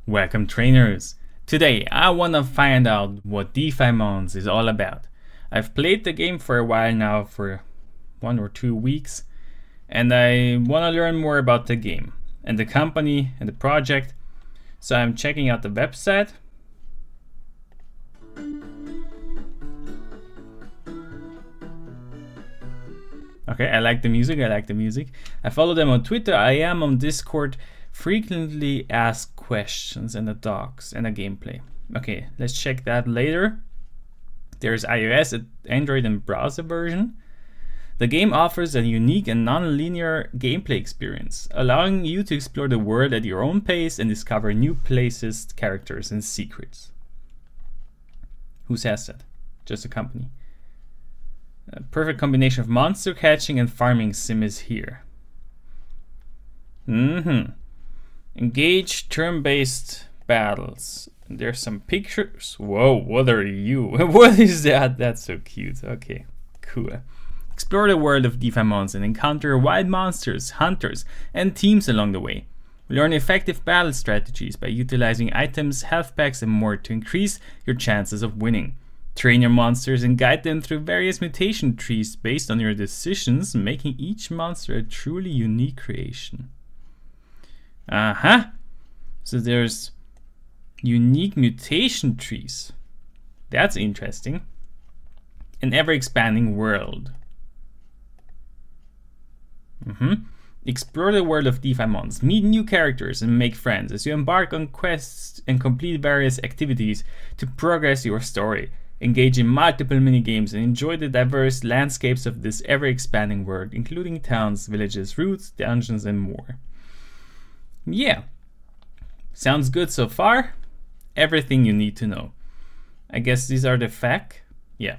Welcome trainers! Today I wanna find out what Defimons is all about. I've played the game for a while now, for 1 or 2 weeks, and I wanna learn more about the game and the company and the project. So I'm checking out the website. Okay, I like the music. I follow them on Twitter, I am on Discord, frequently asked questions and the docs and the gameplay. Okay, let's check that later. There's iOS, Android and browser version. The game offers a unique and non-linear gameplay experience, allowing you to explore the world at your own pace and discover new places, characters and secrets. Who says that? Just a company. A perfect combination of monster catching and farming sim is here. Engage turn-based battles. There's some pictures. Whoa, what are you? What is that? That's so cute. Okay, cool. Explore the world of Defimons and encounter wild monsters, hunters, and teams along the way. Learn effective battle strategies by utilizing items, health packs, and more to increase your chances of winning. Train your monsters and guide them through various mutation trees based on your decisions, making each monster a truly unique creation. So there's unique mutation trees. That's interesting. An ever-expanding world. Explore the world of Defimons, meet new characters and make friends as you embark on quests and complete various activities to progress your story. Engage in multiple minigames and enjoy the diverse landscapes of this ever-expanding world, including towns, villages, routes, dungeons, and more. Yeah, sounds good so far. Everything you need to know. I guess these are the facts. Yeah.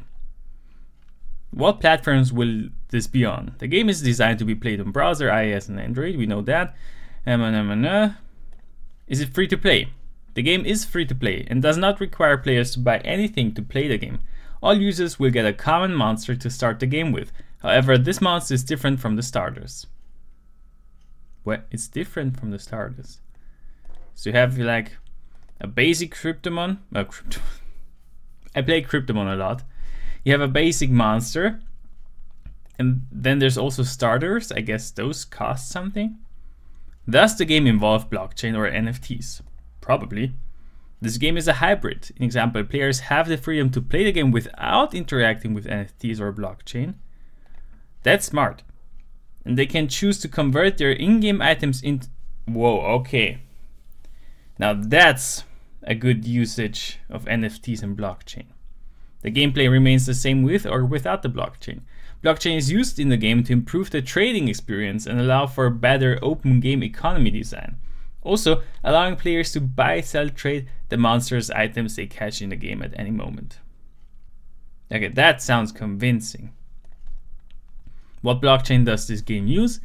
What platforms will this be on? The game is designed to be played on browser, iOS, and Android. We know that. Is it free to play? The game is free to play and does not require players to buy anything to play the game. All users will get a common monster to start the game with. However, this monster is different from the starters. What? It's different from the starters. So you have like a basic Cryptomon. I play Cryptomon a lot. You have a basic monster. And then there's also starters. I guess those cost something. Does the game involve blockchain or NFTs? Probably. This game is a hybrid. In example, players have the freedom to play the game without interacting with NFTs or blockchain. That's smart. And they can choose to convert their in-game items into... Whoa, okay. Now that's a good usage of NFTs and blockchain. The gameplay remains the same with or without the blockchain. Blockchain is used in the game to improve the trading experience and allow for better open game economy design. Also, allowing players to buy, sell, trade the monsters' items they catch in the game at any moment. Okay, that sounds convincing. What blockchain does this game use?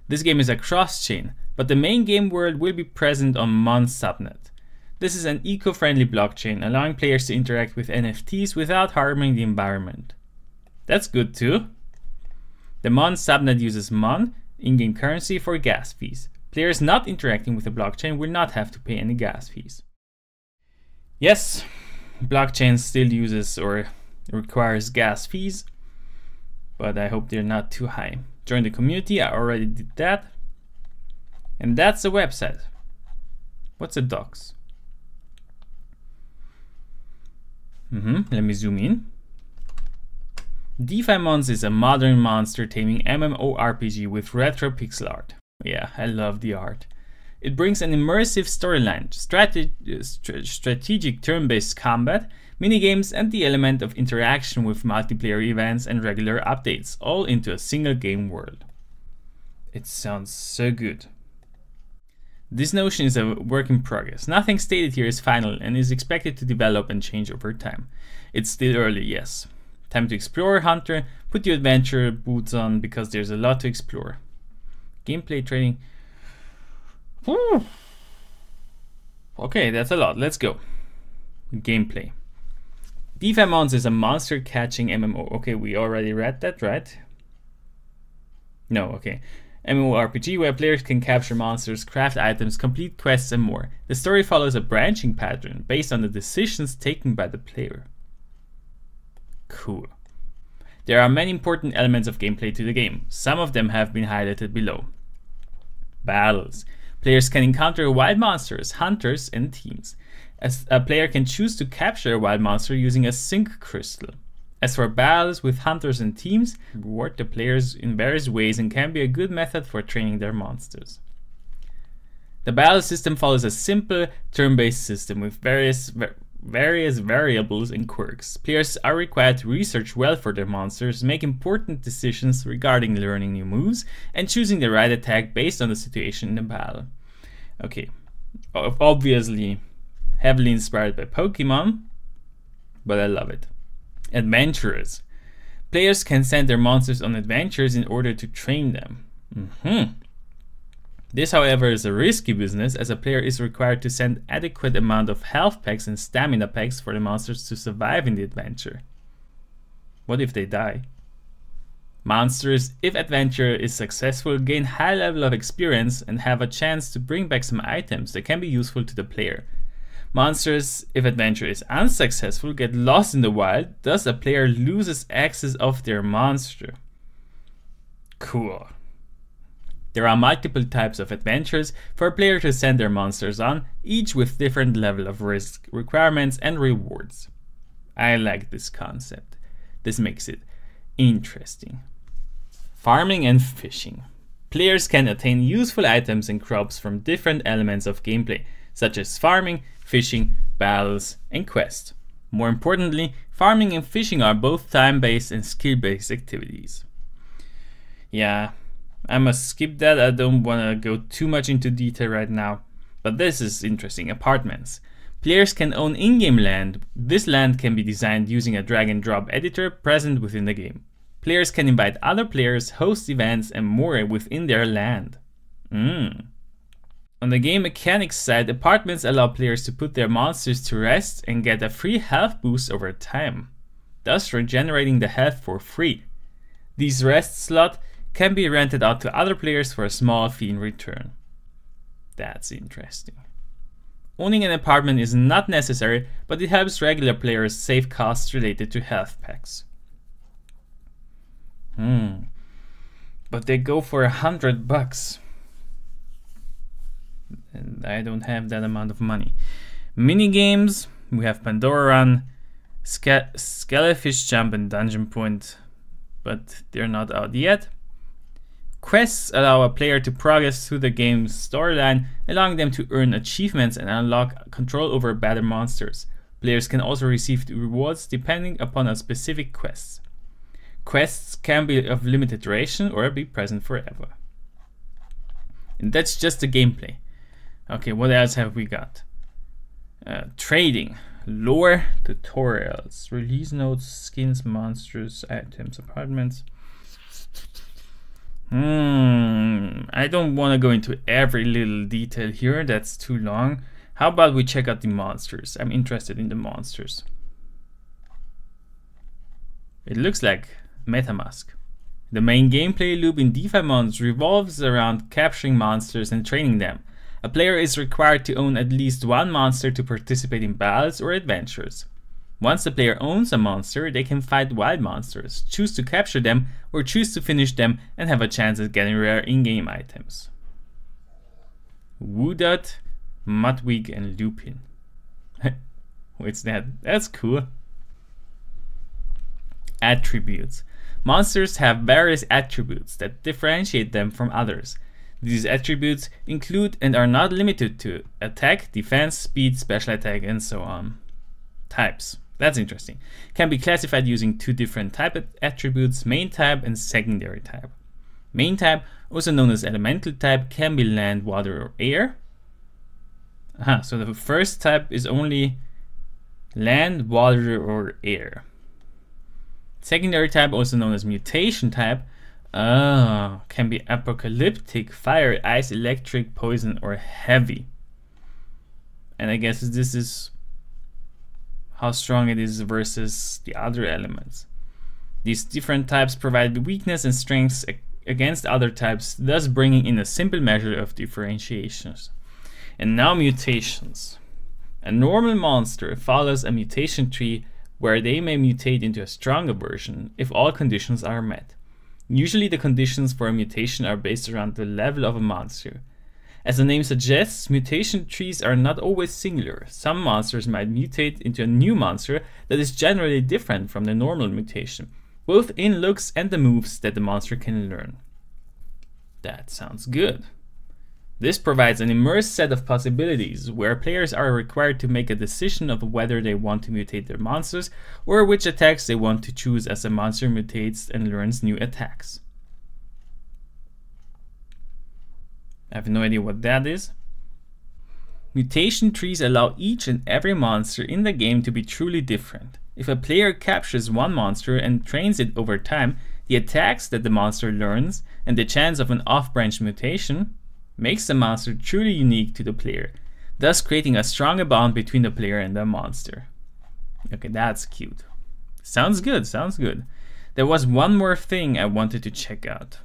This game is a cross-chain, but the main game world will be present on Mon subnet. This is an eco-friendly blockchain, allowing players to interact with NFTs without harming the environment. That's good too. The Mon subnet uses Mon, in-game currency, for gas fees. Players not interacting with the blockchain will not have to pay any gas fees. Yes, blockchain still uses or requires gas fees, but I hope they're not too high. Join the community, I already did that. And that's the website. What's the docs? Let me zoom in. Defimons is a modern monster taming MMORPG with retro pixel art. Yeah, I love the art. It brings an immersive storyline, strategic turn-based combat, minigames, and the element of interaction with multiplayer events and regular updates, all into a single game world. It sounds so good. This notion is a work in progress. Nothing stated here is final and is expected to develop and change over time. It's still early, yes. Time to explore, Hunter. Put your adventure boots on because there's a lot to explore. Gameplay trading. Whew. Okay, that's a lot. Let's go. Gameplay. Defimons is a monster catching MMO. Okay, we already read that, right? No, okay. MMORPG where players can capture monsters, craft items, complete quests, and more. The story follows a branching pattern based on the decisions taken by the player. Cool. There are many important elements of gameplay to the game. Some of them have been highlighted below. Battles. Players can encounter wild monsters, hunters, and teams. As a player can choose to capture a wild monster using a sync crystal. As for battles with hunters and teams, reward the players in various ways and can be a good method for training their monsters. The battle system follows a simple turn-based system with various variables and quirks. Players are required to research well for their monsters, make important decisions regarding learning new moves, and choosing the right attack based on the situation in the battle. Okay, obviously heavily inspired by Pokemon, but I love it. Adventurers. Players can send their monsters on adventures in order to train them. This, however, is a risky business, as a player is required to send adequate amount of health packs and stamina packs for the monsters to survive in the adventure. What if they die? Monsters, if adventure is successful, gain high level of experience and have a chance to bring back some items that can be useful to the player. Monsters, if adventure is unsuccessful, get lost in the wild, thus a player loses access of their monster. Cool. There are multiple types of adventures for a player to send their monsters on, each with different level of risk, requirements, and rewards. I like this concept. This makes it interesting. Farming and fishing. Players can attain useful items and crops from different elements of gameplay, such as farming, fishing, battles, and quests. More importantly, farming and fishing are both time-based and skill-based activities. Yeah, I must skip that. I don't want to go too much into detail right now, but this is interesting. Apartments. Players can own in-game land. This land can be designed using a drag-and-drop editor present within the game. Players can invite other players, host events, and more within their land. On the game mechanics side, apartments allow players to put their monsters to rest and get a free health boost over time, thus regenerating the health for free. These rest slots can be rented out to other players for a small fee in return. That's interesting. Owning an apartment is not necessary, but it helps regular players save costs related to health packs. But they go for $100. And I don't have that amount of money. Mini games, we have Pandora Run, Skelefish Jump, and Dungeon Point, but they're not out yet. Quests allow a player to progress through the game's storyline, allowing them to earn achievements and unlock control over better monsters. Players can also receive rewards depending upon a specific quest. Quests can be of limited duration or be present forever. And that's just the gameplay. Okay, what else have we got? Trading, lore, tutorials, release notes, skins, monsters, items, apartments. I don't want to go into every little detail here, that's too long. How about we check out the monsters? I'm interested in the monsters. It looks like MetaMask. The main gameplay loop in Defimons revolves around capturing monsters and training them. A player is required to own at least one monster to participate in battles or adventures. Once the player owns a monster, they can fight wild monsters, choose to capture them, or choose to finish them and have a chance at getting rare in-game items. Woodut, Mudwig, and Lupin. What's that? That's cool. Attributes. Monsters have various attributes that differentiate them from others. These attributes include and are not limited to attack, defense, speed, special attack, and so on. Types. That's interesting. Can be classified using two different type attributes, main type and secondary type. Main type, also known as elemental type, can be land, water, or air. So the first type is only land, water, or air. Secondary type, also known as mutation type, can be apocalyptic, fire, ice, electric, poison, or heavy. And I guess this is how strong it is versus the other elements. These different types provide weakness and strengths against other types, thus bringing in a simple measure of differentiations. And now mutations. A normal monster follows a mutation tree where they may mutate into a stronger version if all conditions are met. Usually the conditions for a mutation are based around the level of a monster. As the name suggests, mutation trees are not always singular. Some monsters might mutate into a new monster that is generally different from the normal mutation, both in looks and the moves that the monster can learn. That sounds good. This provides an immersed set of possibilities where players are required to make a decision of whether they want to mutate their monsters or which attacks they want to choose as the monster mutates and learns new attacks. I have no idea what that is. Mutation trees allow each and every monster in the game to be truly different. If a player captures one monster and trains it over time, the attacks that the monster learns and the chance of an off-branch mutation makes the monster truly unique to the player, thus creating a stronger bond between the player and the monster. Okay, that's cute. Sounds good, sounds good. There was one more thing I wanted to check out.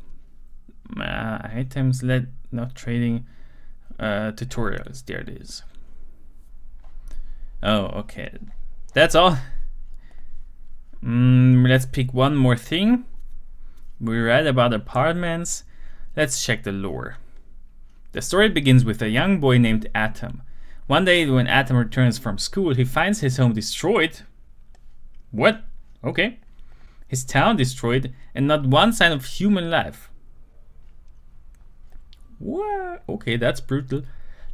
Items led not trading tutorials. There it is. Oh, okay. That's all. Let's pick one more thing. We read about apartments. Let's check the lore. The story begins with a young boy named Atom. One day when Atom returns from school, he finds his home destroyed. What? Okay. His town destroyed and not one sign of human life. What? Okay, that's brutal.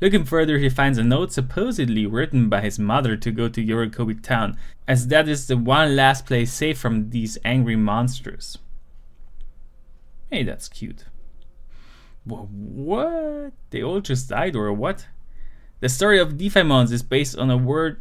Looking further, he finds a note supposedly written by his mother to go to Yorikobi town, as that is the one last place safe from these angry monsters. Hey, that's cute. What? They all just died or what? The story of Defimons is based on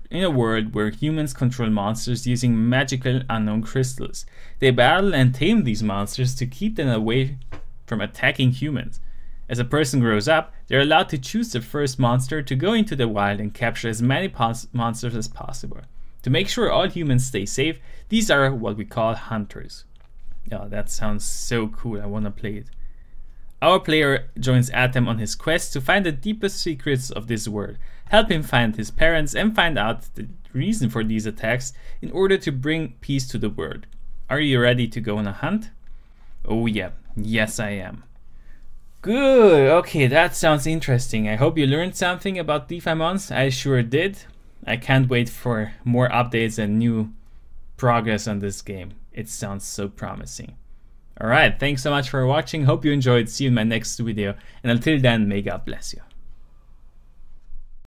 in a world where humans control monsters using magical unknown crystals. They battle and tame these monsters to keep them away from attacking humans. As a person grows up, they're allowed to choose the first monster to go into the wild and capture as many monsters as possible. To make sure all humans stay safe, these are what we call hunters. Oh, that sounds so cool, I wanna play it. Our player joins Atom on his quest to find the deepest secrets of this world, help him find his parents and find out the reason for these attacks in order to bring peace to the world. Are you ready to go on a hunt? Oh yeah, yes I am. Good, okay, that sounds interesting. I hope you learned something about Defimons. I sure did. I can't wait for more updates and new progress on this game. It sounds so promising. Alright, thanks so much for watching. Hope you enjoyed. See you in my next video. And until then, may God bless you.